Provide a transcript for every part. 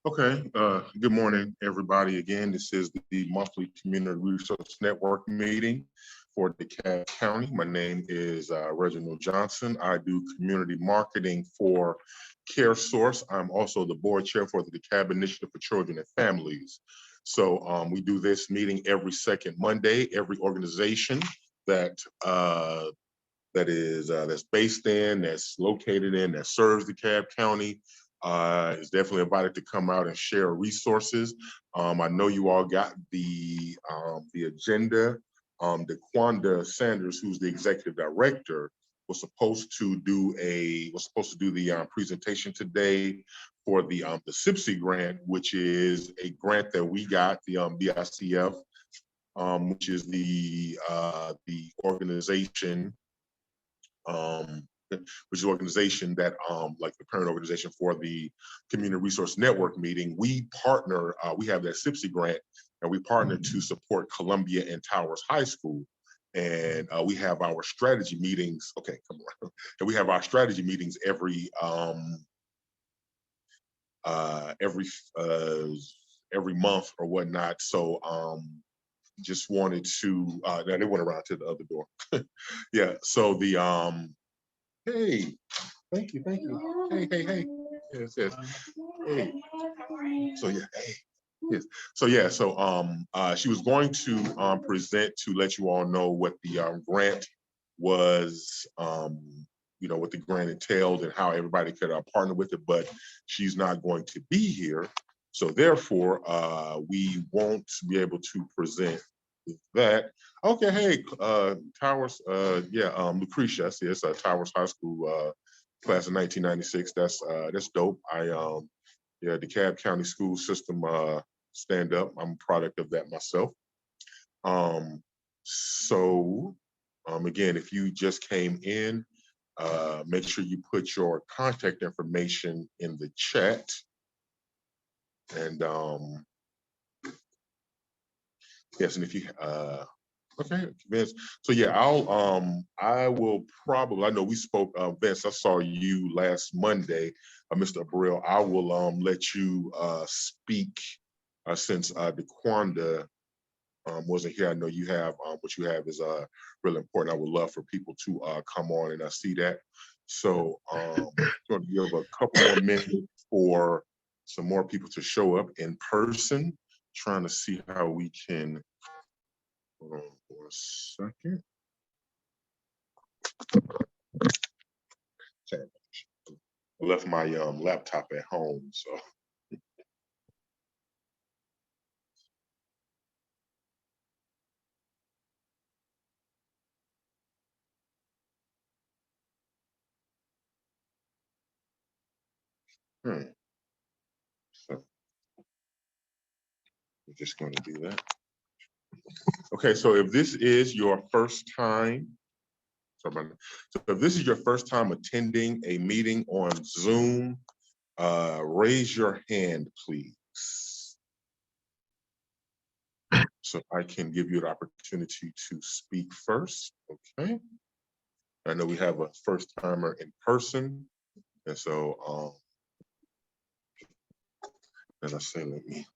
Okay, good morning, everybody. Again, this is the monthly Community Resource Network meeting for DeKalb County. My name is Reginald Johnson. I do community marketing for CareSource. I'm also the board chair for the DeKalb Initiative for Children and Families. So we do this meeting every second Monday. Every organization that's based in, that's located in, that serves DeKalb County is definitely invited to come out and share resources. I know you all got the agenda. DeQuanda Sanders, who's the executive director, was supposed to do the presentation today for the SIPSI grant, which is a grant that we got, the BICF, which is the organization. Which is an organization that, like the parent organization for the Community Resource Network meeting, we partner, we have that SIPSI grant, and we partner to support Columbia and Towers High School. And we have our strategy meetings, okay, come on. And we have our strategy meetings every month or whatnot. So just wanted to, now they went around to the other door. Yeah, so the, hey, thank you. Hey. Yes. Hey. So yeah, hey. Yes. So yeah, so she was going to present to let you all know what the grant was, what the grant entailed and how everybody could partner with it, but she's not going to be here. So therefore, we won't be able to present that. Okay, hey, Towers, Lucretia, I see it's Towers High School class of 1996. That's dope. DeKalb County school system stand up. I'm a product of that myself. Again, if you just came in, make sure you put your contact information in the chat. And yes, and if you okay, Vince. So yeah, I will probably, I know we spoke, Vince, I saw you last Monday, Mr. Abril. I will let you speak since DeQuanda wasn't here. I know you have, what you have is really important. I would love for people to come on and see that. So I'm going to give a couple more minutes for some more people to show up in person, trying to see how we can. Hold on for a second. I left my laptop at home, so. So we're just going to do that. Okay, so if this is your first time, if this is your first time attending a meeting on Zoom, raise your hand, please. So I can give you the opportunity to speak first, okay? I know we have a first timer in person, and so, as I say, let me.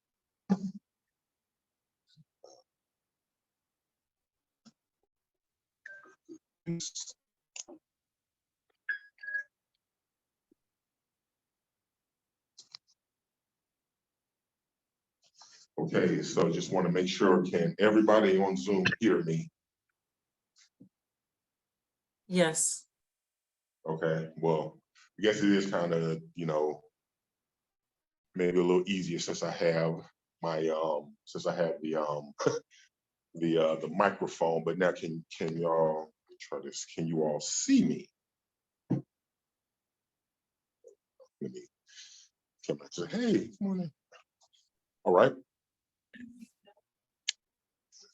Okay, so just want to make sure, can everybody on Zoom hear me? Yes. Okay, well, I guess it is kind of, maybe a little easier since I have my, the microphone, but now can y'all try this? Can you all see me? Let me come back to, hey, good morning. All right.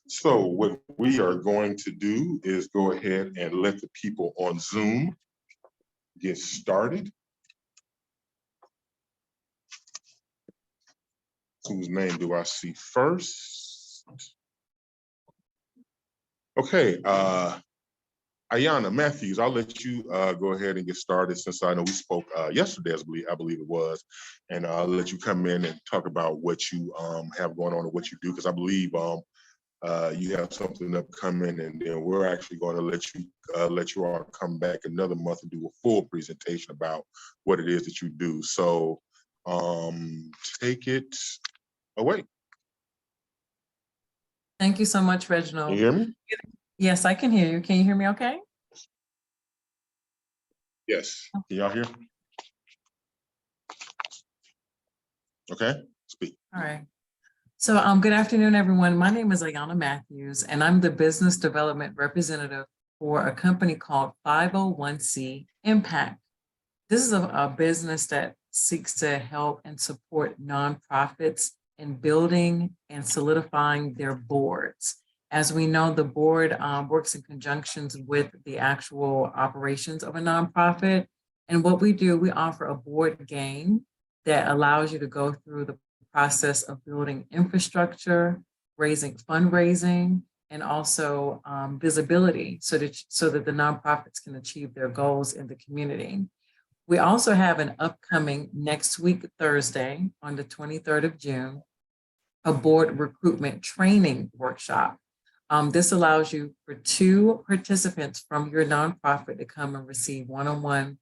So what we are going to do is go ahead and let the people on Zoom get started. Whose name do I see first? Okay, Ayana Matthews, I'll let you go ahead and get started since I know we spoke yesterday, I believe it was, and I'll let you come in and talk about what you have going on and what you do, because I believe you have something upcoming, and then we're actually going to let you all come back another month and do a full presentation about what it is that you do. So take it away. Thank you so much, Can Reginald. you hear me? Yes, I can hear you. Can you hear me okay? Yes. Can y'all hear? Okay, speak. All right. So good afternoon, everyone. My name is Ayana Matthews, and I'm the business development representative for a company called 501c Impact. This is a business that seeks to help and support nonprofits in building and solidifying their boards. As we know, the board works in conjunctions with the actual operations of a nonprofit. And what we do, we offer a board game that allows you to go through the process of building infrastructure, raising fundraising, and also visibility so that the nonprofits can achieve their goals in the community. We also have an upcoming next week, Thursday, on the 23rd of June, a board recruitment training workshop. This allows you for 2 participants from your nonprofit to come and receive one-on-one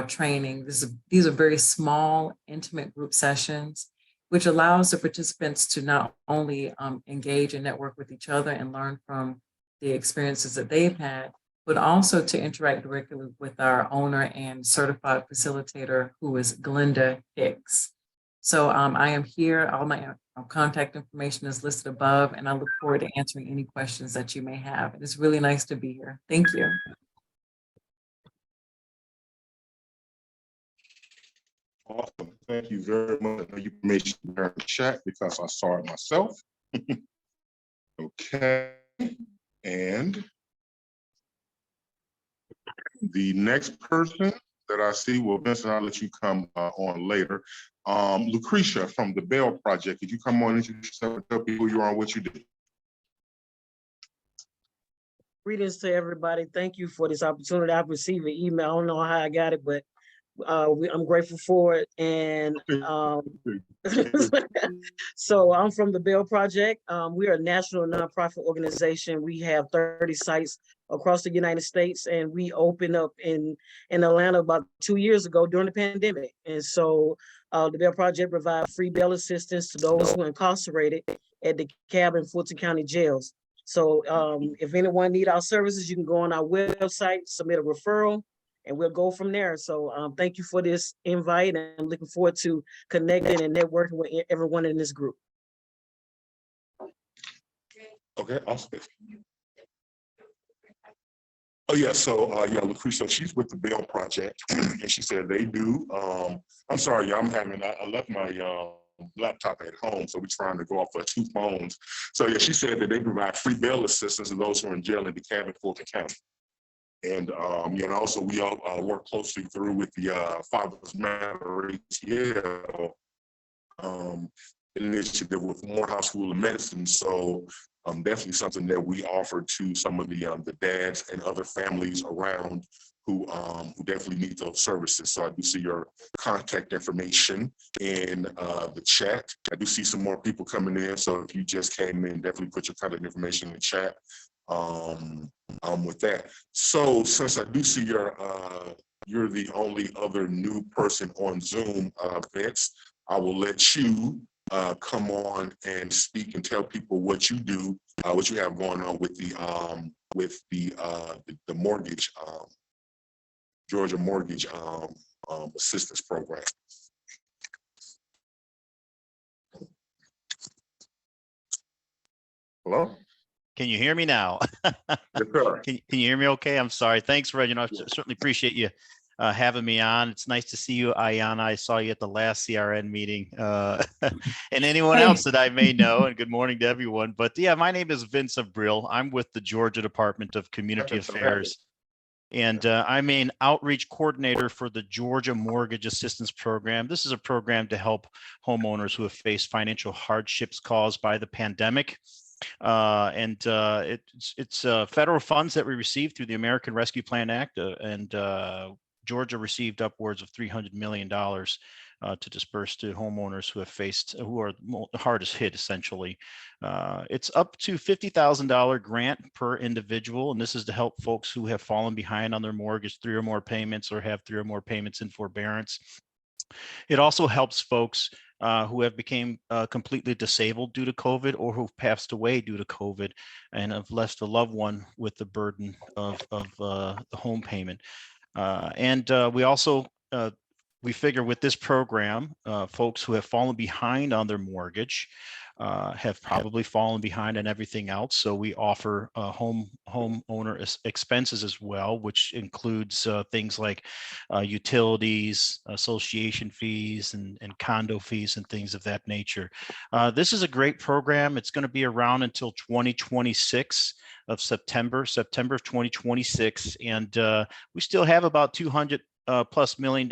training. These are very small, intimate group sessions, which allows the participants to not only engage and network with each other and learn from the experiences that they've had, but also to interact directly with our owner and certified facilitator, who is Glenda Hicks. So I am here. All my contact information is listed above, and I look forward to answering any questions that you may have. It's really nice to be here. Thank you. Awesome. Thank you very much. You information in the chat because I saw it myself. Okay. And the next person that I see, well, Vincent, I'll let you come on later. Lucretia from the Bell Project, could you come on and introduce yourself and tell people who you are and what you do? Greetings to everybody. Thank you for this opportunity. I've received an email. I don't know how I got it, but I'm grateful for it. And so I'm from the Bell Project. We are a national nonprofit organization. We have 30 sites across the United States, and we opened up in Atlanta about 2 years ago during the pandemic. And so the Bell Project provides free bail assistance to those who are incarcerated at the DeKalb and Fulton County jails. So if anyone need our services, you can go on our website, submit a referral, and we'll go from there. So thank you for this invite, and I'm looking forward to connecting and networking with everyone in this group. Okay, awesome. Oh yeah, so yeah, Lucretia, she's with the Bell Project, and she said they do. I'm sorry, y'all, I left my laptop at home, so we're trying to go off of 2 phones. So yeah, she said that they provide free bail assistance to those who are in jail in DeKalb and Fulton County. And you know, also we all work closely through with the Fathers Matter ATL initiative with Morehouse School of Medicine. So definitely something that we offer to some of the dads and other families around who definitely need those services. So I do see your contact information in the chat. I do see some more people coming in. So if you just came in, definitely put your contact information in the chat. With that. So since I do see you're the only other new person on Zoom, Vince, I will let you come on and speak and tell people what you do, what you have going on with the mortgage, Georgia Mortgage Assistance Program. Hello? Can you hear me now? Yes, sir. Can you hear me okay? I'm sorry. Thanks, Reginald. I certainly appreciate you having me on. It's nice to see you, Ayana. I saw you at the last CRN meeting, and anyone else that I may know, and good morning to everyone. But yeah, my name is Vince Abril. I'm with the Georgia Department of Community Affairs, and I'm an outreach coordinator for the Georgia Mortgage Assistance Program. This is a program to help homeowners who have faced financial hardships caused by the pandemic. It's federal funds that we received through the American Rescue Plan Act, and Georgia received upwards of $300 million to disperse to homeowners who are the hardest hit, essentially. It's up to $50,000 grant per individual, and this is to help folks who have fallen behind on their mortgage 3 or more payments or have 3 or more payments in forbearance. It also helps folks who have become completely disabled due to COVID or who've passed away due to COVID and have left a loved one with the burden of the home payment. We also we figure with this program, folks who have fallen behind on their mortgage have probably fallen behind on everything else. So we offer homeowner expenses as well, which includes things like utilities, association fees, and condo fees and things of that nature. This is a great program. It's going to be around until 2026 of September of 2026. And we still have about $200+ million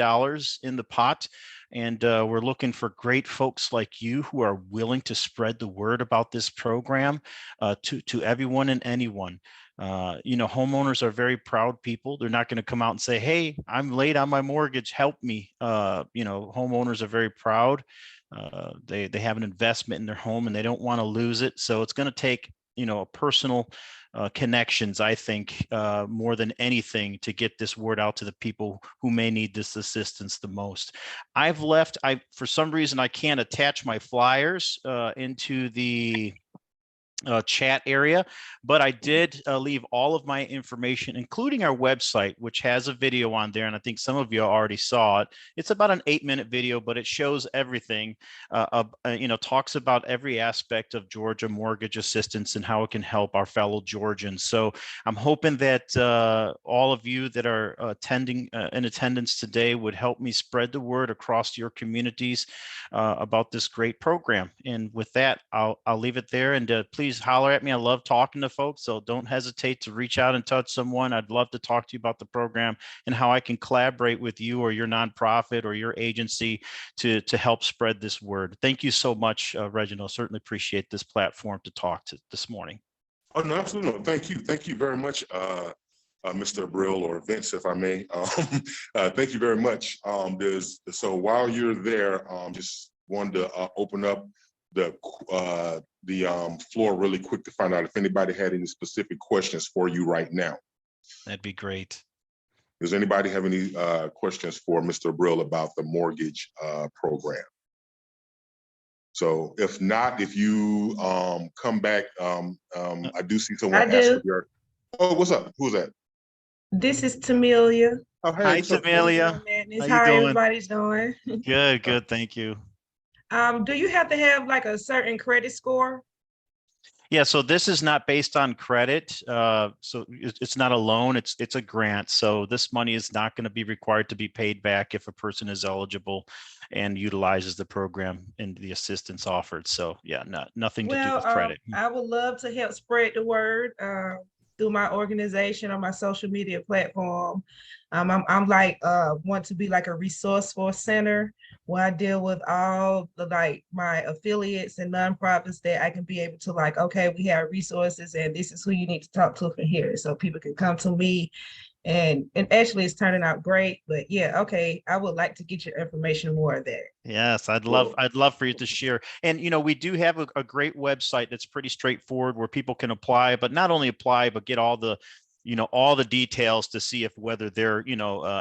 in the pot. And we're looking for great folks like you who are willing to spread the word about this program to everyone and anyone. Homeowners are very proud people. They're not going to come out and say, hey, I'm late on my mortgage, help me. Homeowners are very proud. They have an investment in their home and they don't want to lose it. So it's going to take, a personal connections, I think, more than anything to get this word out to the people who may need this assistance the most. For some reason, I can't attach my flyers into the chat area, but I did leave all of my information, including our website, which has a video on there. And I think some of you already saw it. It's about an 8-minute video, but it shows everything, talks about every aspect of Georgia mortgage assistance and how it can help our fellow Georgians. So I'm hoping that all of you that are in attendance today would help me spread the word across your communities about this great program. And with that, I'll leave it there. And please holler at me. I love talking to folks, so don't hesitate to reach out and touch someone. I'd love to talk to you about the program and how I can collaborate with you or your nonprofit or your agency to help spread this word. Thank you so much, Reginald. Certainly appreciate this platform to talk to this morning. Oh, no, absolutely. No, thank you. Thank you very much, Mr. Brill, or Vince, if I may. Thank you very much. So while you're there, just wanted to open up the floor really quick to find out if anybody had any specific questions for you right now. That'd be great. Does anybody have any questions for Mr. Brill about the mortgage program? So if not, if you come back, I do see someone asking. Oh, what's up? Who's that? This is Tamelia. Oh, hey, hi, Tamelia. How everybody's doing? Good. Thank you. Do you have to have like a certain credit score? Yeah, so this is not based on credit. So it's not a loan, it's a grant. So this money is not going to be required to be paid back if a person is eligible and utilizes the program and the assistance offered. So yeah, nothing to do with credit. I would love to help spread the word through my organization on my social media platform. I'm like want to be like a resourceful center where I deal with all the my affiliates and nonprofits that I can be able to okay, we have resources and this is who you need to talk to from here. So people can come to me and actually it's turning out great. But yeah, okay, I would like to get your information more of that. Yes, I'd love for you to share. And we do have a great website that's pretty straightforward where people can apply, but not only apply, but get all the details to see if whether they're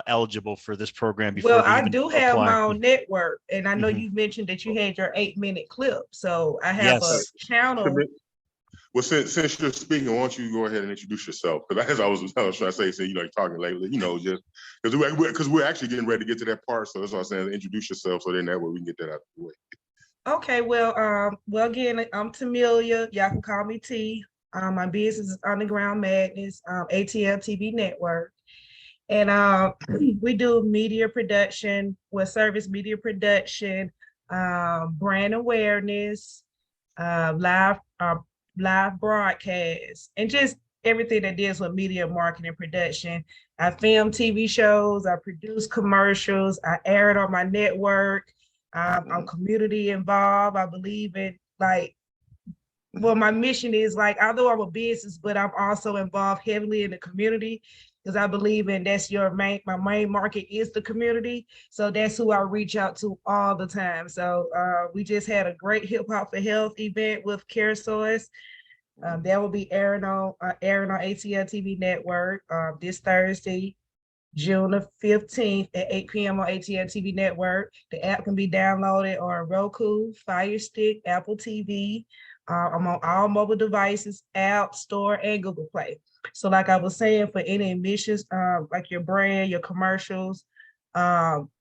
eligible for this program before well they I even do have apply. my own network, and I know you mentioned that you had your 8-minute clip, so I have a channel. Well, since you're speaking, why don't you go ahead and introduce yourself? Because as I was trying to say, so you're talking lately, just because we're actually getting ready to get to that part. So that's what I'm saying. Introduce yourself, so then that way we can get that out of the way. Okay, well again, I'm Tamelia. Y'all can call me T. My business is Underground Madness, ATL TV Network, and we do media production, service media production, brand awareness, live broadcast, and just everything that deals with media marketing production. I film TV shows, I produce commercials, I air it on my network. I'm community involved. I believe in well, my mission is like, although I'm a business, but I'm also involved heavily in the community because I believe in that's my main market is the community. So that's who I reach out to all the time. So we just had a great Hip Hop for Health event with CareSource. That will be airing on ATL TV Network this Thursday, June the 15th at 8 p.m. on ATL TV Network. The app can be downloaded on Roku, Fire Stick, Apple TV. I'm on all mobile devices, App Store, and Google Play. So like I was saying, for any emissions, like your brand, your commercials,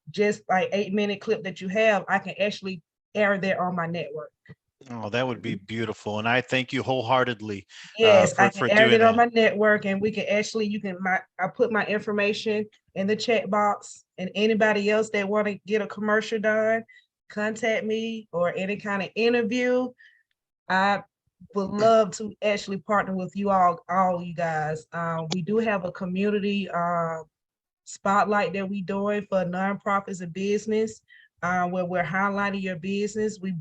just like 8-minute clip that you have, I can actually air that on my network. Oh, that would be beautiful. And I thank you wholeheartedly Yes, I for can air doing it on that. my network, and we can actually, I put my information in the chat box, and anybody else that want to get a commercial done, contact me, or any kind of interview. I would love to actually partner with you all you guys. We do have a community spotlight that we doing for nonprofits and business, where we're highlighting your business. We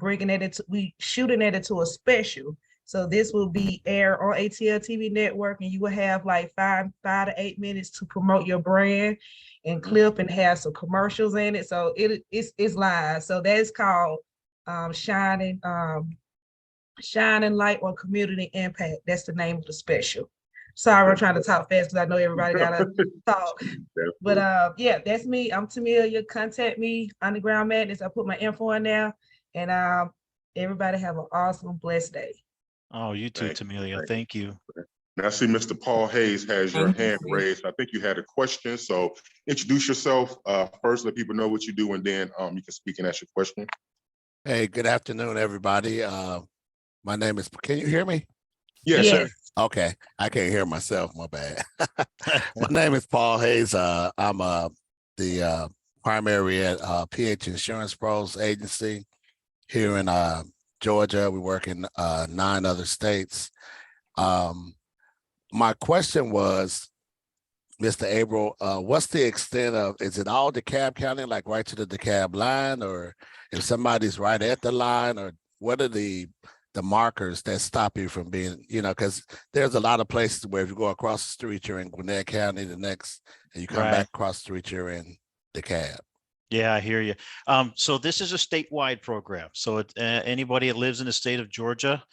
shooting it into a special. So this will be aired on ATL TV Network, and you will have like 5 to 8 minutes to promote your brand and clip and have some commercials in it. So it's live. So that's called Shining Light on Community Impact. That's the name of the special. Sorry, I'm trying to talk fast because I know everybody gotta talk. But yeah, that's me. I'm Tamelia. Contact me, Underground Madness. I put my info in there. And everybody have an awesome, blessed day. Oh, you too, Thank you. Tamelia. Thank you. Now I see Mr. Paul Hayes has your Thank you. hand raised. I think you had a question. So introduce yourself first, let people know what you do, and then you can speak and ask your question. Hey, good afternoon, everybody. My name is, can you hear me? Yes, Yes. sir. Okay, I can't hear myself, my bad. My name is Paul Hayes. I'm the primary at PH Insurance Pros Agency here in Georgia. We work in 9 other states. My question was, Mr. Abel, what's the extent of, is it all DeKalb County, like right to the DeKalb line, or if somebody's right at the line, or what are the markers that stop you from being, because there's a lot of places where if you go across the street, you're in Gwinnett County, the next, and you come Right. back across the street, you're in DeKalb. Yeah, I hear you. So this is a statewide program. So anybody that lives in the state of Georgia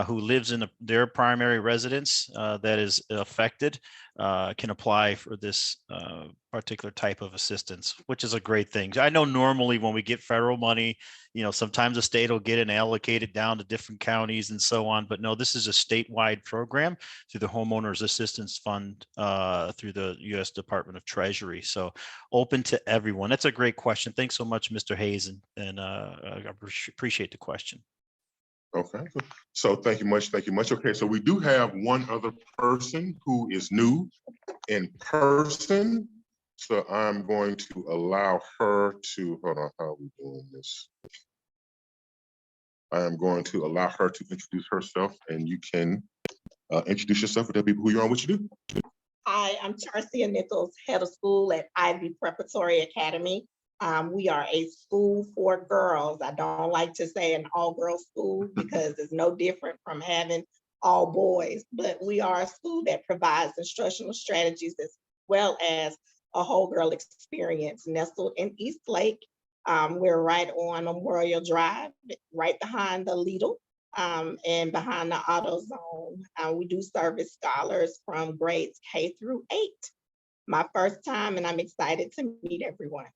who lives in their primary residence that is affected can apply for this particular type of assistance, which is a great thing. I know normally when we get federal money, sometimes the state will get it and allocate it down to different counties and so on. But no, this is a statewide program through the Homeowners Assistance Fund through the U.S. Department of Treasury. So open to everyone. That's a great question. Thanks so much, Mr. Hayes, and I appreciate the question. Okay, so thank you much. Thank you much. Okay, so we do have one other person who is new in person. So I'm going to allow her to, hold on, how are we doing this? I am going to allow her to introduce herself, and you can introduce yourself and tell people who you are and what you do. Hi, I'm Tarcia Nichols, head of school at Ivy Preparatory Academy. We are a school for girls. I don't like to say an all-girls school because it's no different from having all boys, but we are a school that provides instructional strategies as well as a whole girl experience. Nestled in East Lake, we're right on Memorial Drive, right behind the Lidl. And behind the AutoZone. We do service scholars from grades K through 8. My first time, and I'm excited to meet everyone.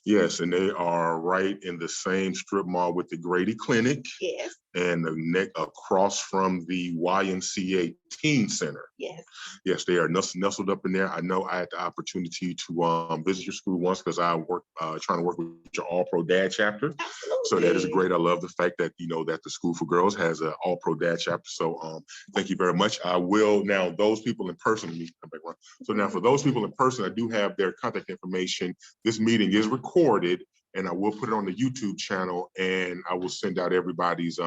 Yes, and they are right in the same strip mall with the Grady Clinic. Yes. And the neck across from the YMCA Teen Center. Yes. Yes, they are nestled up in there. I know I had the opportunity to visit your school once because I work trying to work with your All Pro Dad chapter. Absolutely. So that is great. I love the fact that that the School for Girls has an All Pro Dad chapter. So thank you very much. I will now those people in person. Let me come back around. So now for those people in person, I do have their contact information. This meeting is recorded, and I will put it on the YouTube channel, and I will send out everybody's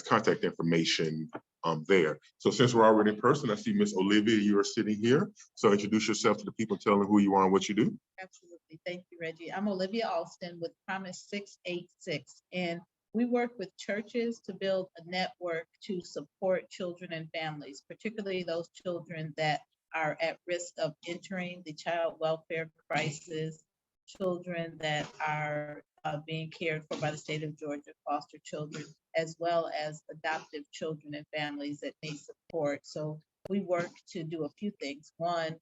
contact information there. So since we're already in person, I see Miss Olivia, you are sitting here. So introduce yourself to the people, tell them who you are and what you do. Absolutely. Thank you, Reggie. I'm Olivia Alston with Promise 686. And We work with churches to build a network to support children and families, particularly those children that are at risk of entering the child welfare crisis, children that are being cared for by the state of Georgia, foster children, as well as adoptive children and families that need support. So we work to do a few things. One,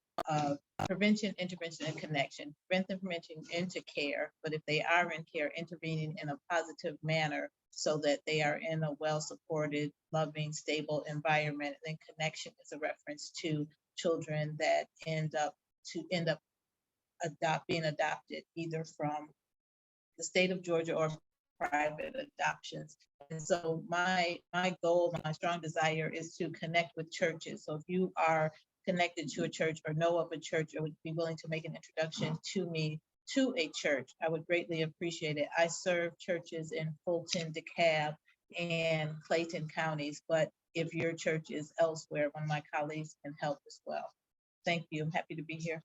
prevention, intervention, and connection. Prevent them from entering into care, but if they are in care, intervening in a positive manner so that they are in a well-supported, loving, stable environment. And then connection is a reference to children that end up being adopted either from the state of Georgia or private adoptions. And so my goal, my strong desire is to connect with churches. So if you are connected to a church or know of a church or would be willing to make an introduction to me to a church, I would greatly appreciate it. I serve churches in Fulton, DeKalb, and Clayton counties, but if your church is elsewhere, one of my colleagues can help as well. Thank you. I'm happy to be here.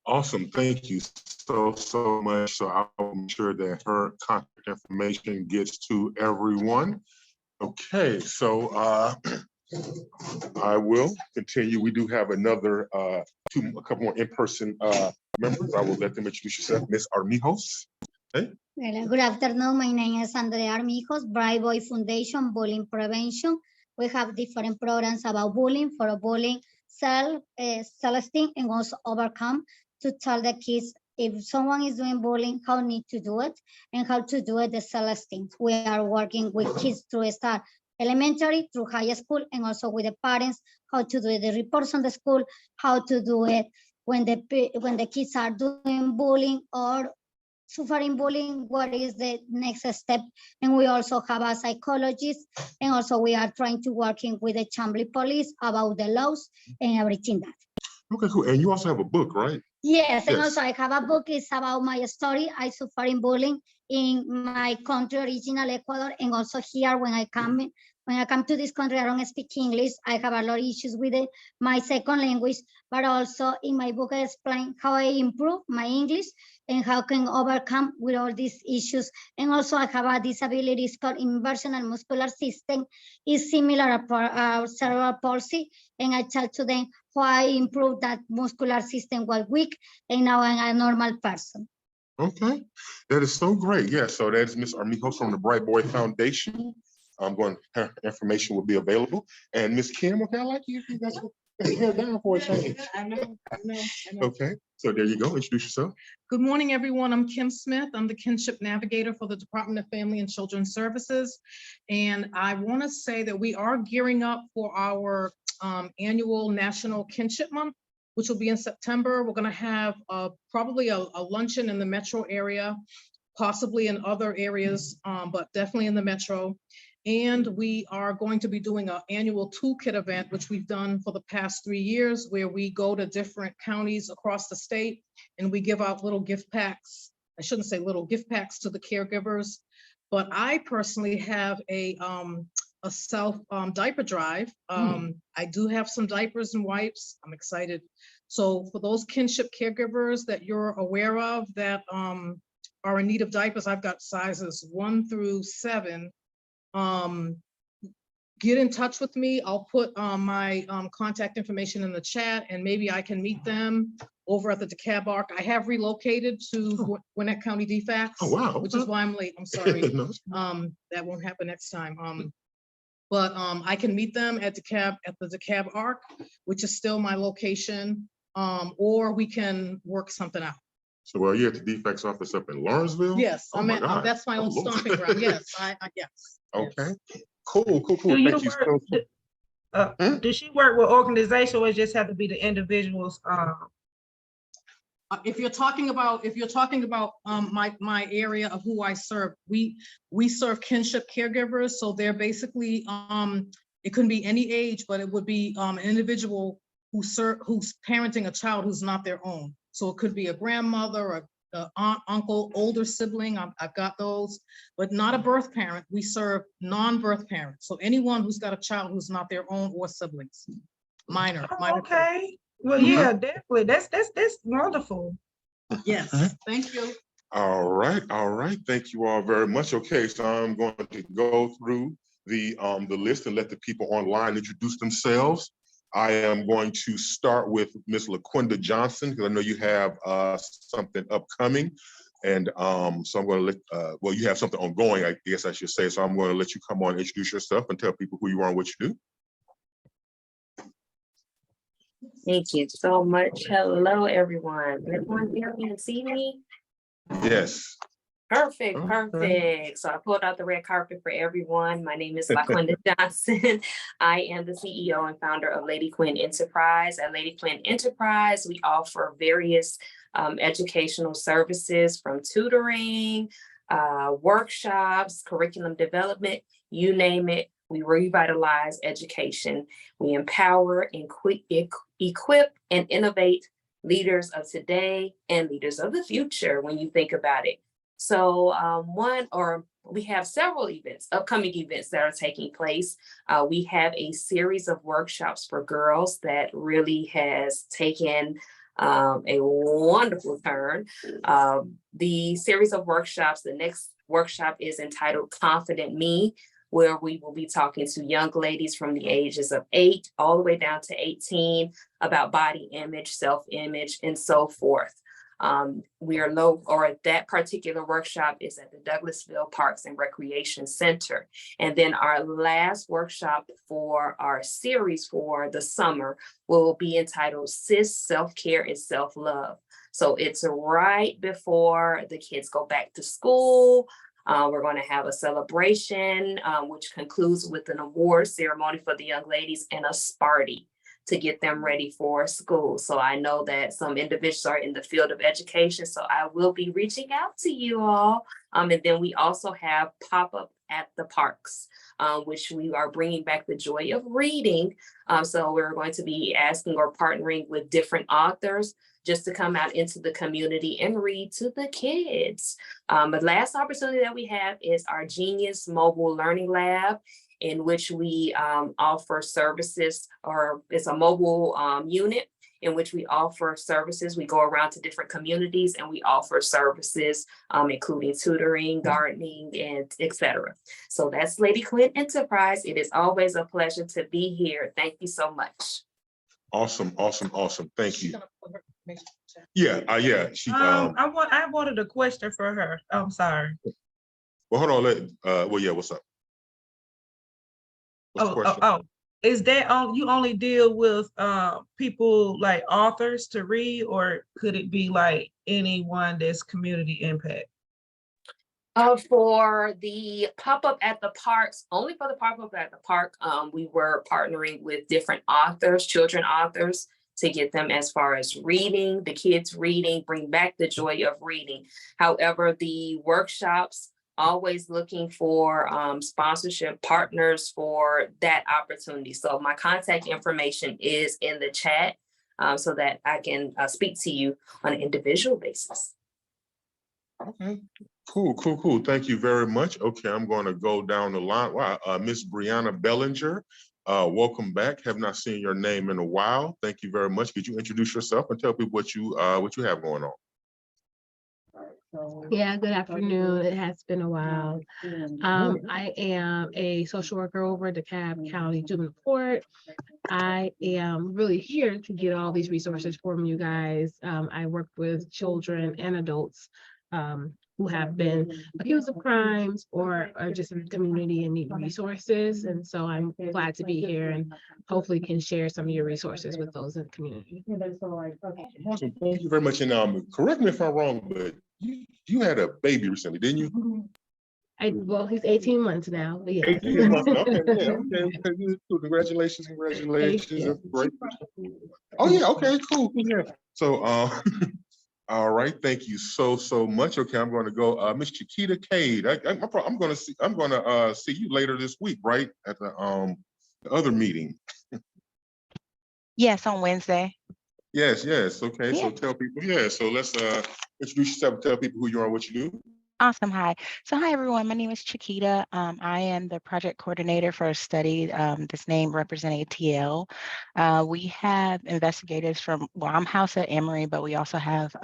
Awesome. Thank you so much. So I'll make sure that her contact information gets to everyone. Okay, so I will continue. We do have another a couple more in-person members. I will let them introduce yourself. Ms. Armijos. Okay. Well, good afternoon. My name is Andrea Armijos, Bright Boy Foundation, Bullying Prevention. We have different programs about bullying, for bullying, self-esteem, and also overcome, to tell the kids if someone is doing bullying, how need to do it and how to do it the self-esteem. We are working with kids through start elementary, through high school, and also with the parents, how to do the reports on the school, how to do it when the kids are doing bullying or suffering bullying, what is the next step. And we also have a psychologist, and also we are trying to working with the Chambly police about the laws and everything that. Okay, cool. And you also have a book, right? Yes, and Yes. also I have a book. It's about my story. I suffering bullying in my country, original Ecuador, and also here when I come to this country, I don't speak English. I have a lot of issues with it, my second language, but also in my book I explain how I improve my English and how can overcome with all these issues. And also I have a disability, it's called inversion and muscular system. It's similar to cerebral palsy, and I tell to them how I improved that muscular system was weak, and now I'm a normal person. Okay, that is so great. Yeah, so that is Ms. Armijos from the Bright Boy Foundation. I'm going, her information will be available. And Ms. Kim, okay, I like you. You got your hair down for a change. I know. Okay, so there you go. Introduce yourself. Good morning, everyone. I'm Kim Smith. I'm the Kinship Navigator for the Department of Family and Children's Services. And I want to say that we are gearing up for our annual National Kinship Month, which will be in September. We're going to have probably a luncheon in the metro area, possibly in other areas, but definitely in the metro. And we are going to be doing an annual toolkit event, which we've done for the past 3 years, where we go to different counties across the state and we give out little gift packs. I shouldn't say little gift packs to the caregivers, but I personally have a self diaper drive. I do have some diapers and wipes. I'm excited. So for those kinship caregivers that you're aware of that are in need of diapers, I've got sizes 1 through 7. Get in touch with me. I'll put my contact information in the chat, and maybe I can meet them over at the DeKalb ARC. I have relocated to Gwinnett County DFACS, Oh, wow. which is why I'm late. I'm sorry. No. That won't happen next time. But I can meet them at the DeKalb ARC, which is still my location, or we can work something out. So, well, you're at the defects office up in Lawrenceville? Yes, Oh my God. that's my Oh, own Lord. stomping ground. Yes, yes. Okay, cool. Do you Thank you so work, much. does she work with organizations, or it just have to be the individuals? If you're talking about my area of who I serve, we serve kinship caregivers. So they're basically it couldn't be any age, but it would be an individual who's parenting a child who's not their own. So it could be a grandmother, a aunt, uncle, older sibling. I've got those, but not a birth parent. We serve non-birth parents. So anyone who's got a child who's not their own or siblings, minor. Okay. Well, yeah, definitely. That's wonderful. Yes, thank you. All right. Thank you all very much. Okay, so I'm going to go through the list and let the people online introduce themselves. I am going to start with Ms. LaQuinda Johnson, because I know you have something upcoming. And so I'm going to let, well, you have something ongoing, I guess I should say. So I'm going to let you come on, introduce yourself and tell people who you are and what you do. Thank you so much. Hello, everyone. Everyone hear me and see me? Yes. Perfect, Okay. perfect. So I pulled out the red carpet for everyone. My name is LaQuinda Johnson. I am the CEO and founder of Lady Quinn Enterprise. At Lady Quinn Enterprise, we offer various educational services from tutoring, workshops, curriculum development, you name it. We revitalize education. We empower, equip, and innovate leaders of today and leaders of the future when you think about it. So we have several events, upcoming events that are taking place. We have a series of workshops for girls that really has taken a wonderful turn. The series of workshops, the next workshop is entitled Confident Me, where we will be talking to young ladies from the ages of 8 all the way down to 18 about body image, self-image, and so forth. That particular workshop is at the Douglasville Parks and Recreation Center. And then our last workshop for our series for the summer will be entitled Sis, Self-Care and Self-Love. So it's right before the kids go back to school. We're going to have a celebration, which concludes with an award ceremony for the young ladies and a Sparty to get them ready for school. So I know that some individuals are in the field of education, so I will be reaching out to you all. And then we also have pop-up at the parks, which we are bringing back the joy of reading. So we're going to be asking or partnering with different authors just to come out into the community and read to the kids. The last opportunity that we have is our Genius Mobile Learning Lab, in which we offer services, or it's a mobile unit in which we offer services. We go around to different communities and we offer services, including tutoring, gardening, and etc. So that's Lady Quinn Enterprise. It is always a pleasure to be here. Thank you so much. Awesome. Thank you. Yeah. I wanted a question for her. I'm sorry. Well, hold on. What's up? What's the question? Is that you only deal with people like authors to read, or could it be like anyone that's community impact? For the pop-up at the parks, only for the pop-up at the park, we were partnering with different authors, children authors, to get them as far as reading, the kids reading, bring back the joy of reading. However, the workshops, always looking for sponsorship partners for that opportunity. So my contact information is in the chat so that I can speak to you on an individual basis. Okay, cool. Thank you very much. Okay, I'm going to go down the line. Wow, Miss Brianna Bellinger, welcome back. Have not seen your name in a while. Thank you very much. Could you introduce yourself and tell people what you have going on? Yeah, good afternoon. It has been a while. I am a social worker over at the DeKalb County Juvenile Court. I am really here to get all these resources from you guys. I work with children and adults who have been accused of crimes or are just in the community and need resources. And so I'm glad to be here and hopefully can share some of your resources with those in the community. Awesome. Thank you very much. And correct me if I'm wrong, but you had a baby recently, didn't you? Well, he's 18 months now, but yeah. 18 months now. Okay. Congratulations. That's great. Oh yeah, okay, cool. Yeah. So all right, thank you so much. Okay, I'm going to go Miss Chiquita Cade. I'm going to see you later this week, right? At the other meeting. Yes, on Wednesday. Yes. Okay, Yeah. so tell people, so let's introduce yourself, tell people who you are and what you do. Awesome. Hi. So hi, everyone. My name is Chiquita. I am the project coordinator for a study that's named Represent ATL. We have investigators from, I'm housed at Emory, but we also have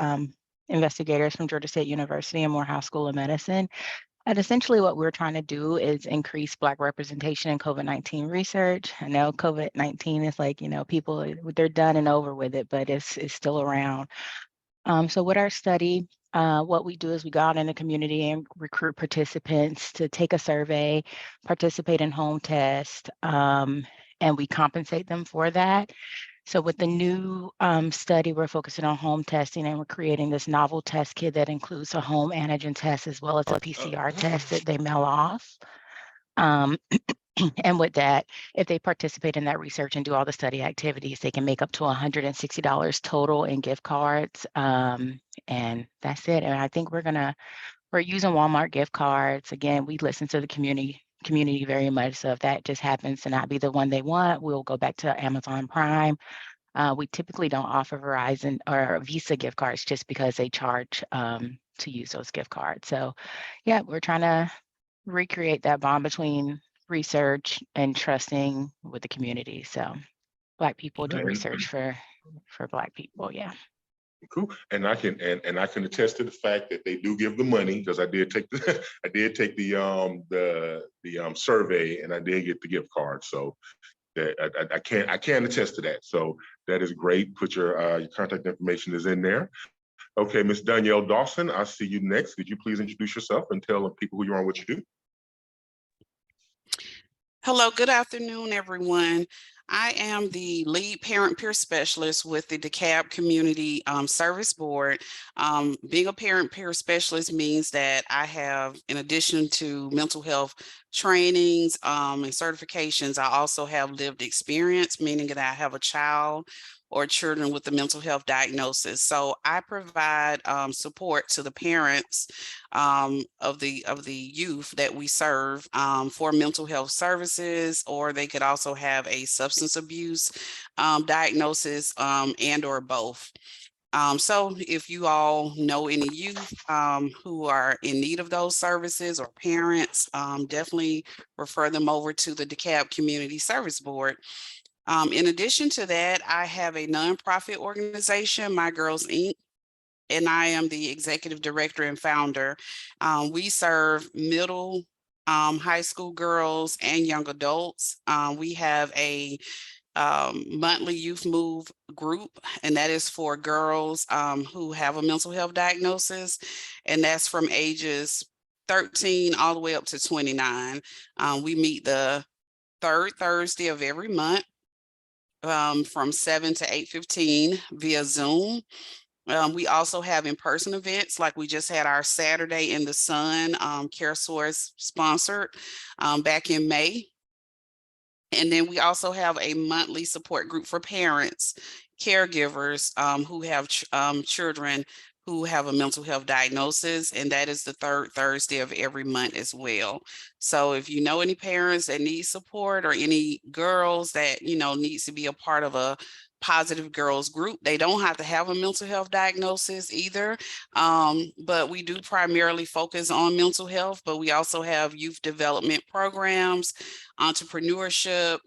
investigators from Georgia State University and Morehouse School of Medicine. And essentially what we're trying to do is increase Black representation in COVID-19 research. I know COVID-19 is like, people, they're done and over with it, but it's still around. So with our study, what we do is we go out in the community and recruit participants to take a survey, participate in home tests, and we compensate them for that. So with the new study, we're focusing on home testing, and we're creating this novel test kit that includes a home antigen test as well as a PCR test that they mail off. And with that, if they participate in that research and do all the study activities, they can make up to $160 total in gift cards. And that's it. And I think we're using Walmart gift cards. Again, we listen to the community very much. So if that just happens to not be the one they want, we'll go back to Amazon Prime. We typically don't offer Verizon or Visa gift cards just because they charge to use those gift cards. So yeah, we're trying to recreate that bond between research and trusting with the community. So Black people do research for Black people. Yeah. Cool. And I can attest to the fact that they do give the money, because I did take the survey and I did get the gift card. So that I can attest to that. So that is great. Put your contact information is in there. Okay, Ms. Danielle Dawson, I see you next. Could you please introduce yourself and tell people who you are and what you do? Hello, good afternoon, everyone. I am the lead parent peer specialist with the DeKalb Community Service Board. Being a parent peer specialist means that I have, in addition to mental health trainings and certifications, I also have lived experience, meaning that I have a child or children with a mental health diagnosis. So I provide support to the parents of the youth that we serve for mental health services, or they could also have a substance abuse diagnosis and or both. So if you all know any youth who are in need of those services or parents, definitely refer them over to the DeKalb Community Service Board. In addition to that, I have a nonprofit organization, My Girls Inc., and I am the executive director and founder. We serve middle, high school girls and young adults. We have a monthly youth move group, and that is for girls who have a mental health diagnosis, and that's from ages 13 all the way up to 29. We meet the third Thursday of every month. From 7 to 8:15 via Zoom. We also have in-person events, like we just had our Saturday in the Sun, CareSource sponsored back in May. And then we also have a monthly support group for parents, caregivers who have children who have a mental health diagnosis, and that is the third Thursday of every month as well. So if you know any parents that need support or any girls that, needs to be a part of a positive girls group, they don't have to have a mental health diagnosis either. But we do primarily focus on mental health, but we also have youth development programs, entrepreneurship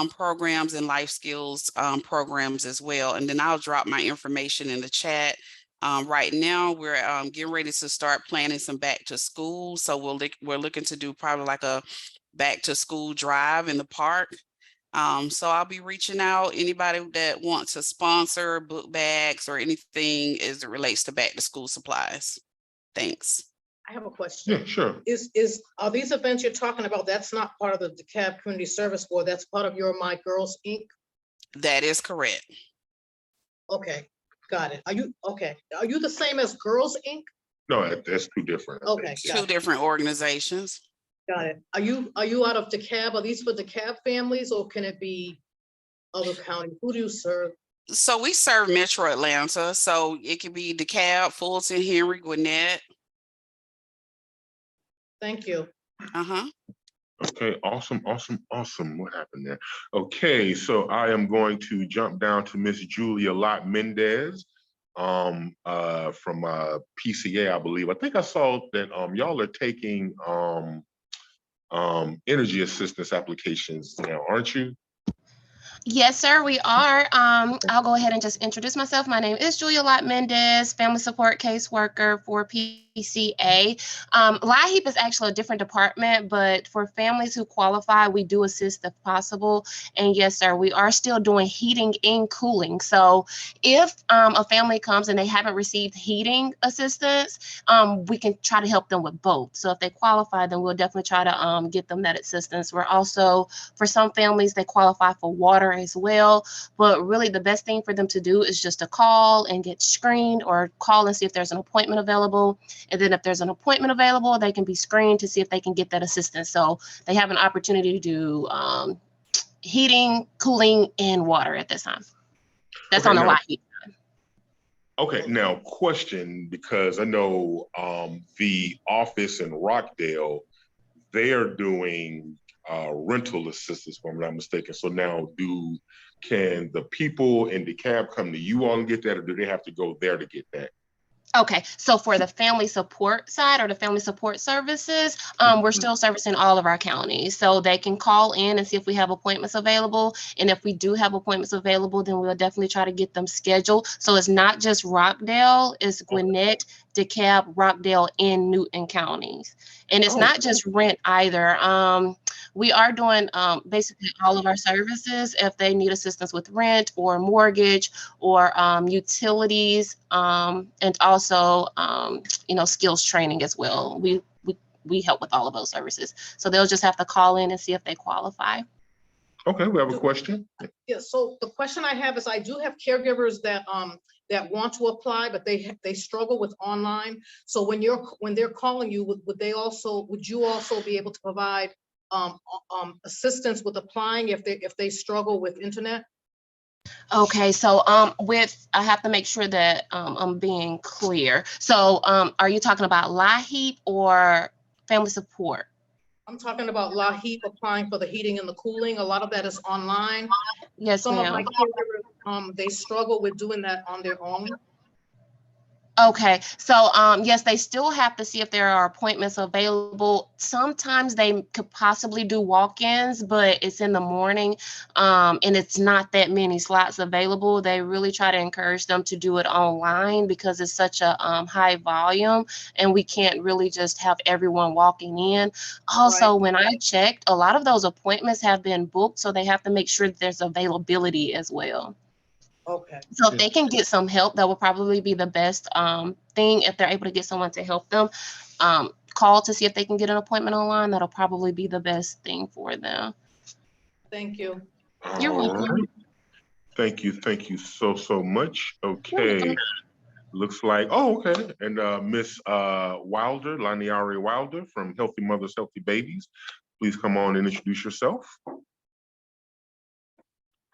programs, and life skills programs as well. And then I'll drop my information in the chat. Right now, we're getting ready to start planning some back to school. So we're looking to do probably like a back to school drive in the park. So I'll be reaching out anybody that wants to sponsor book bags or anything as it relates to back to school supplies. Thanks. I have a question. Yeah, sure. Are these events you're talking about, that's not part of the DeKalb Community Service Board, that's part of your My Girls Inc.? That is correct. Okay, got it. Are you the same as Girls Inc.? No, that's two different. Okay. Two different organizations. Got it. Are you out of DeKalb? Are these for DeKalb families, or can it be other counties? Who do you serve? So we serve Metro Atlanta. So it could be DeKalb, Fulton, Henry, Gwinnett. Thank you. Okay, awesome. What happened there? Okay, so I am going to jump down to Miss Julia Lott Mendez from PCA, I believe. I think I saw that y'all are taking energy assistance applications now, aren't you? Yes, sir, we are. I'll go ahead and just introduce myself. My name is Julia Lott Mendez, family support caseworker for PCA. LIHEAP is actually a different department, but for families who qualify, we do assist if possible. And yes, sir, we are still doing heating and cooling. So if a family comes and they haven't received heating assistance, we can try to help them with both. So if they qualify, then we'll definitely try to get them that assistance. We're also, for some families, they qualify for water as well. But really the best thing for them to do is just to call and get screened, or call and see if there's an appointment available. And then if there's an appointment available, they can be screened to see if they can get that assistance. So they have an opportunity to do heating, cooling, and water at this time. That's Okay, on the now- LIHEAP. Okay, now question, because I know the office in Rockdale, they are doing rental assistance, if I'm not mistaken. So now can the people in DeKalb come to you all and get that, or do they have to go there to get that? Okay, so for the family support side, or the family support services, we're still servicing all of our counties. So they can call in and see if we have appointments available. And if we do have appointments available, then we'll definitely try to get them scheduled. So it's not just Rockdale, it's Gwinnett, DeKalb, Rockdale, and Newton counties. And it's not just rent either. We are doing basically all of our services if they need assistance with rent or mortgage or utilities, and also skills training as well. We help with all of those services. So they'll just have to call in and see if they qualify. Okay, we have a question. Yeah, so the question I have is, I do have caregivers that want to apply, but they struggle with online. So when they're calling you, would you also be able to provide assistance with applying if they struggle with internet? Okay, so I have to make sure that I'm being clear. So are you talking about LIHEAP or family support? I'm talking about LIHEAP applying for the heating and the cooling. A lot of that is online. Yes, Some of my ma'am. caregivers, they struggle with doing that on their own. Okay, so yes, they still have to see if there are appointments available. Sometimes they could possibly do walk-ins, but it's in the morning, and it's not that many slots available. They really try to encourage them to do it online because it's such a high volume, and we can't really just have everyone walking in. Also, when I checked, a lot of those appointments have been booked, so they have to make sure that there's availability as well. Okay. So if they can get some help, that would probably be the best thing. If they're able to get someone to help them, call to see if they can get an appointment online. That'll probably be the best thing for them. Thank you. You're All welcome. right. Thank you so much. Okay, looks like, okay. And Miss Wilder, Laniari Wilder from Healthy Mothers, Healthy Babies, please come on and introduce yourself.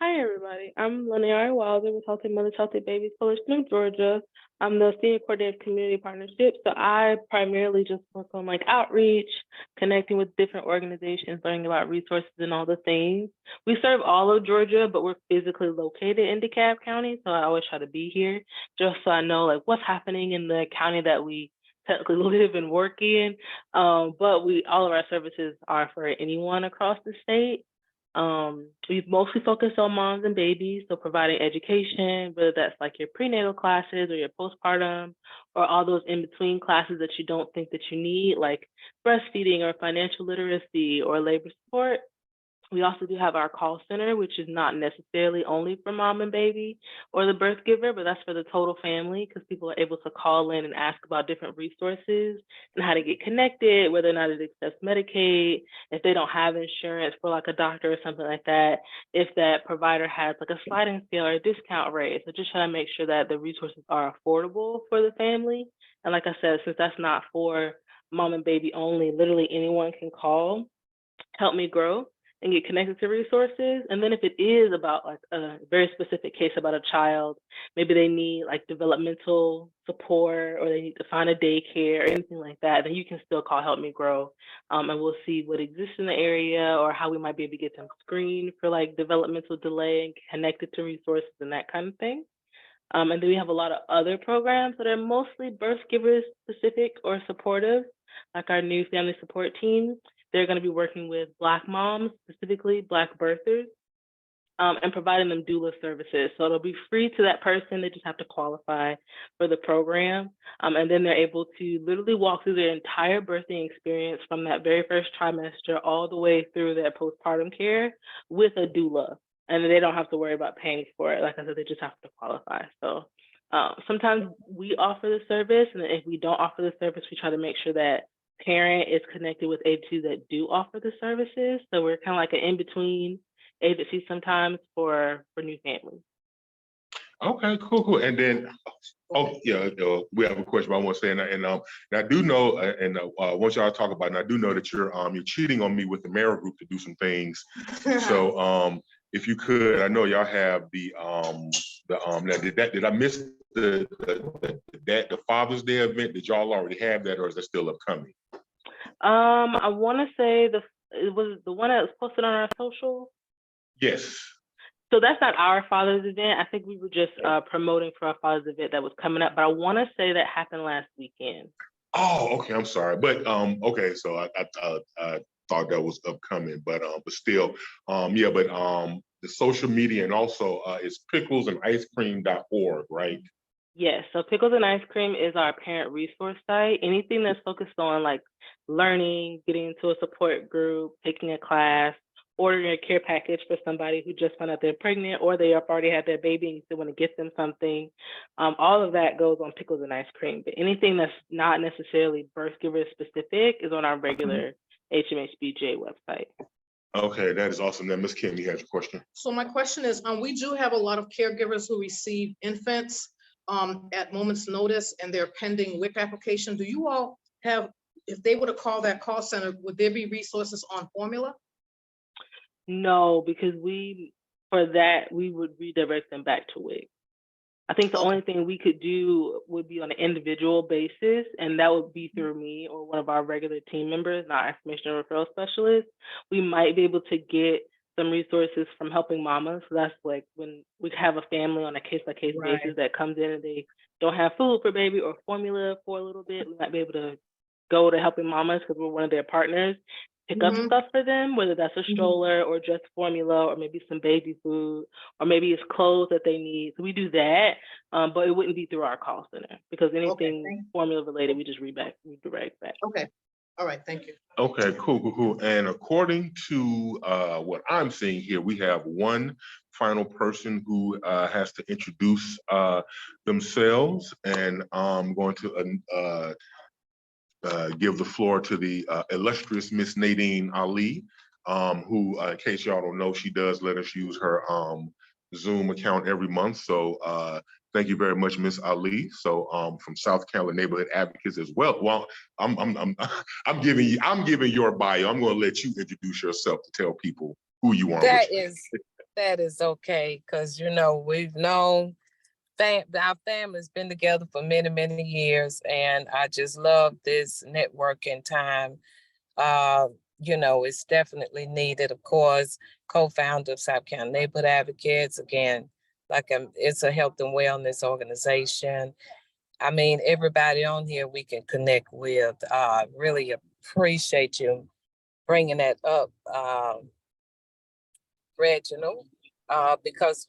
Hi, everybody. I'm Laniari Wilder with Healthy Mothers, Healthy Babies Coalition of Georgia. I'm the Senior Coordinator of Community Partnerships. So I primarily just work on outreach, connecting with different organizations, learning about resources and all the things. We serve all of Georgia, but we're physically located in DeKalb County. So I always try to be here just so I know what's happening in the county that we technically live and work in. But all of our services are for anyone across the state. We've mostly focused on moms and babies, so providing education, whether that's your prenatal classes or your postpartum, or all those in-between classes that you don't think that you need, like breastfeeding or financial literacy or labor support. We also do have our call center, which is not necessarily only for mom and baby or the birth giver, but that's for the total family, because people are able to call in and ask about different resources and how to get connected, whether or not it accepts Medicaid, if they don't have insurance for a doctor or something like that, if that provider has a sliding scale or a discount rate. So just try to make sure that the resources are affordable for the family. And like I said, since that's not for mom and baby only, literally anyone can call Help Me Grow and get connected to resources. And then if it is about a very specific case about a child, maybe they need developmental support, or they need to find a daycare or anything like that, then you can still call Help Me Grow. And we'll see what exists in the area or how we might be able to get them screened for developmental delay and connected to resources and that kind of thing. And then we have a lot of other programs that are mostly birth givers specific or supportive, like our new family support team. They're going to be working with Black moms, specifically Black birthers, and providing them doula services. So it'll be free to that person. They just have to qualify for the program. And then they're able to literally walk through their entire birthing experience from that very first trimester all the way through their postpartum care with a doula. And they don't have to worry about paying for it. Like I said, they just have to qualify. So sometimes we offer the service, and if we don't offer the service, we try to make sure that parent is connected with agencies that do offer the services. So we're kind of like an in-between agency sometimes for new families. Okay, cool. And then, oh yeah, we have a question. But I want to say, and I do know, and once y'all talk about it, and I do know that you're cheating on me with the Mara group to do some things. So if you could, I know y'all have the now, did I miss the Father's Day event? Did y'all already have that, or is that still upcoming? I want to say it was the one that was posted on our social. Yes. So that's not our Father's event. I think we were just promoting for our Father's event that was coming up, but I want to say that happened last weekend. Oh, okay. I'm sorry, but okay. So I thought that was upcoming, but still, yeah. But the social media, and also it's picklesandicecream.org, right? Yes. So Pickles and Ice Cream is our parent resource site. Anything that's focused on like learning, getting into a support group, taking a class, ordering a care package for somebody who just found out they're pregnant, or they have already had their baby and you still want to get them something. All of that goes on Pickles and Ice Cream. But anything that's not necessarily birth giver specific is on our regular HMHBJ website. Okay, that is awesome. Then Ms. Kim, you had your question. So my question is, we do have a lot of caregivers who receive infants at moment's notice, and they're pending WIC application. Do you all have, if they were to call that call center, would there be resources on formula? No, because for that, we would redirect them back to WIC. I think the only thing we could do would be on an individual basis, and that would be through me or one of our regular team members, not information and referral specialists. We might be able to get some resources from Helping Mamas. So that's like when we have a family on a case-by-case basis that comes in and they don't have food for baby or formula for a little bit, we might be able to go to Helping Mamas because we're one of their partners, pick up stuff for them, whether that's a stroller or just formula or maybe some baby food, or maybe it's clothes that they need. So we do that, but it wouldn't be through our call center because anything formula related, we just redirect back. Okay. All right. Thank you. Okay, cool. And according to what I'm seeing here, we have one final person who has to introduce themselves, and I'm going to give the floor to the illustrious Miss Nadine Ali, who, in case y'all don't know, she does let us use her Zoom account every month. So thank you very much, Miss Ali. So from South Carolina Neighborhood Advocates as well. Well, I'm giving your bio. I'm going to let you introduce yourself to tell people who you are. That is okay, because we've known. Our family's been together for many, many years, and I just love this networking time. It's definitely needed. Of course, co-founder of South Carolina Neighborhood Advocates. Again, it's a health and wellness organization. I mean, everybody on here we can connect with. Really appreciate you bringing that up, Reginald. Because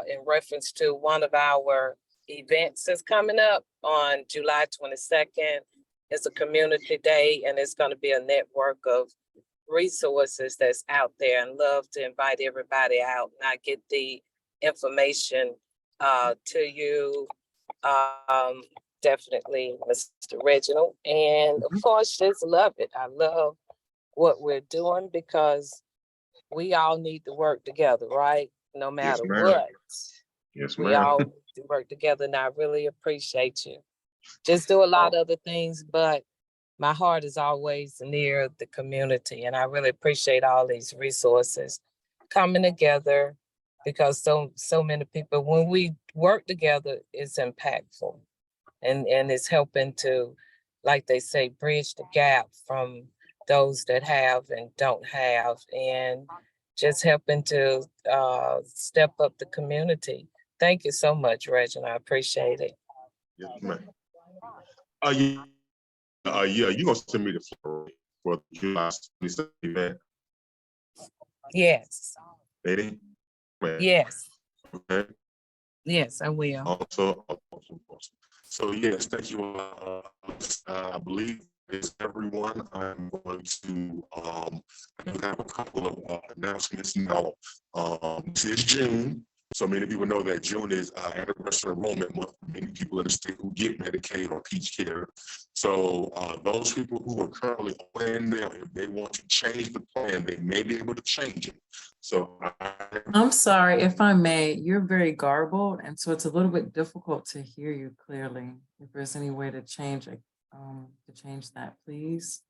in reference to one of our events that's coming up on July 22nd, it's a community day, and it's going to be a network of resources that's out there, and love to invite everybody out, and I get the information to you. Definitely, Mr. Reginald. And of course, just love it. I love what we're doing because we all need to work together, right? No matter what. Yes, we all need to work together, and I really appreciate you. Just do a lot of other things, but my heart is always near the community, and I really appreciate all these resources coming together because so many people, when we work together, it's impactful, and it's helping to, like they say, bridge the gap from those that have and don't have, and just helping to step up the community. Thank you so much, Reginald. I appreciate it. Yes, ma'am. Yeah, you gonna send me the floor for the July 22nd event? Yes. Lady? Yes, Okay. yes, I will. Also, so yes, thank you. I believe it's everyone. I'm going to have a couple of announcements now. This is June, so many people know that June is anniversary enrollment month. Many people in the state who get Medicaid or Peach Care. So those people who are currently on plan now, if they want to change the plan, they may be able to change it. So I'm sorry, if I may, you're very garbled, and so it's a little bit difficult to hear you clearly. If there's any way to change it, to change that, please.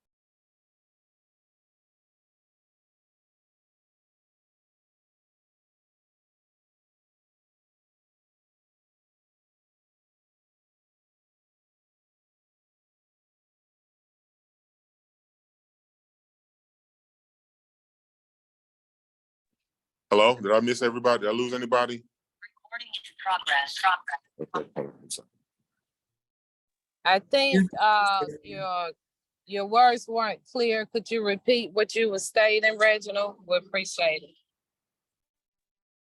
hello, did I miss everybody? Did I lose anybody? Okay. I think your words weren't clear. Could you repeat what you were stating, Reginald? We appreciate it.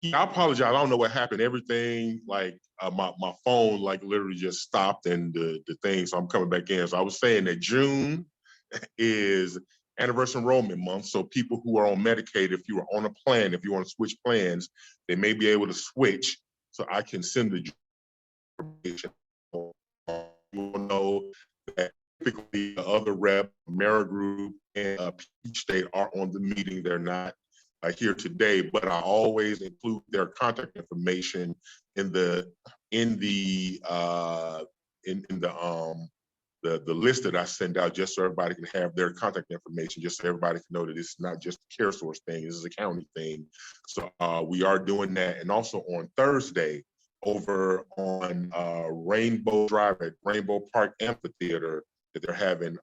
Yeah, I apologize. I don't know what happened. Everything, like my phone, like literally just stopped and the thing. So I'm coming back in. So I was saying that June is anniversary enrollment month. So people who are on Medicaid, if you are on a plan, if you want to switch plans, they may be able to switch. So I can send the information. You will know that typically the other rep, Group, and Peach State are on the meeting. They're not here today, but I always include their contact information in the list that I send out, just so everybody can have their contact information, just so everybody can know that it's not just a care source thing, this is a county thing. So we are doing that. And also on Thursday, over on Rainbow Drive at Rainbow Park Amphitheater, that they're having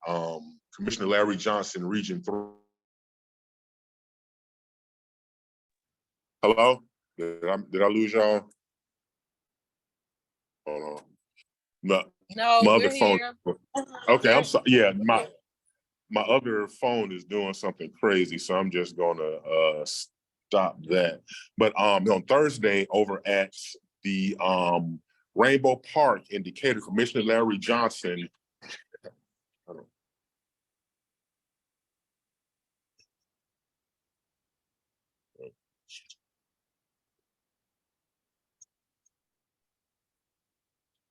Commissioner Larry Johnson, Region 3. Hello? Did I lose y'all? Hold on. No, My we're other phone. here. Okay, I'm sorry. Yeah, my other phone is doing something crazy, so I'm just gonna stop that. But on Thursday over at the Rainbow Park in Decatur, Commissioner Larry Johnson.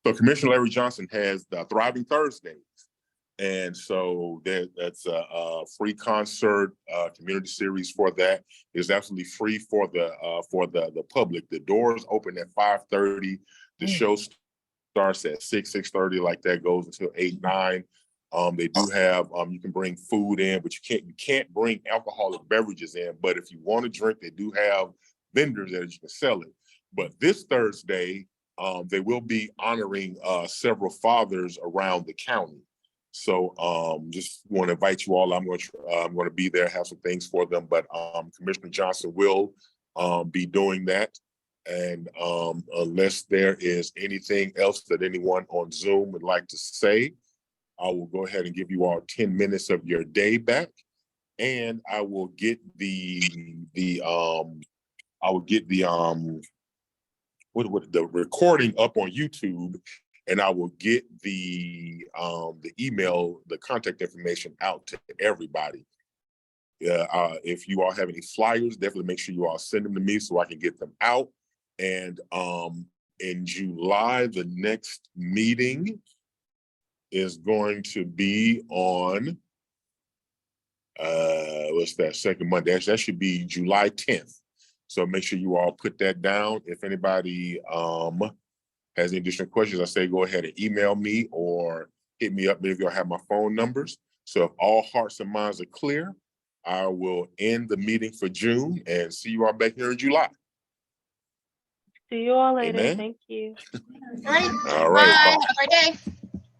So Commissioner Larry Johnson has the Thriving Thursdays. And so that's a free concert community series for that. It's absolutely free for the public. The doors open at 5:30. The show starts at 6:30, like that goes until 8, 9. They do have you can bring food in, but you can't bring alcoholic beverages in. But if you want to drink, they do have vendors that you can sell it. But this Thursday, they will be honoring several fathers around the county. So just want to invite you all. I'm going to be there, have some things for them. But Commissioner Johnson will be doing that. And unless there is anything else that anyone on Zoom would like to say, I will go ahead and give you all 10 minutes of your day back. And I will get the recording up on YouTube, and I will get the email, the contact information out to everybody. If you all have any flyers, definitely make sure you all send them to me so I can get them out. And in July, the next meeting is going to be on what's that, second Monday? That should be July 10th. So make sure you all put that down. If anybody has any additional questions, I say go ahead and email me or hit me up. Maybe you'll have my phone numbers. So if all hearts and minds are clear, I will end the meeting for June and see you all back here in July. See you all later. Amen. Thank you. All right. Bye. Have a great day.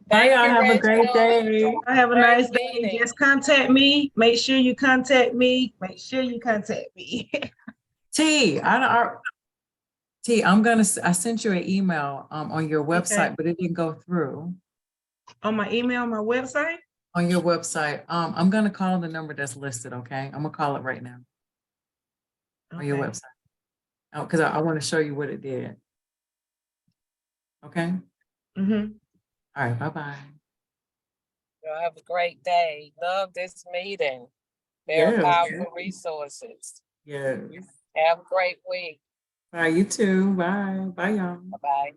Bye, y'all. Have a great day. Have a nice day. Meeting. Just contact me. Make sure you contact me. Make sure you contact me. I sent you an email on your website, Okay. but it didn't go through. On my email, my website? On your website. I'm gonna call the number that's listed, okay? I'm gonna call it right now. On your Okay. website. because I want to show you what it did. Okay. Mm-hmm. All right. Bye-bye. Y'all have a great day. Love this meeting. Very Yes. powerful resources. Yes. Have a great week. All right. You too. Bye. Bye, y'all. Bye-bye.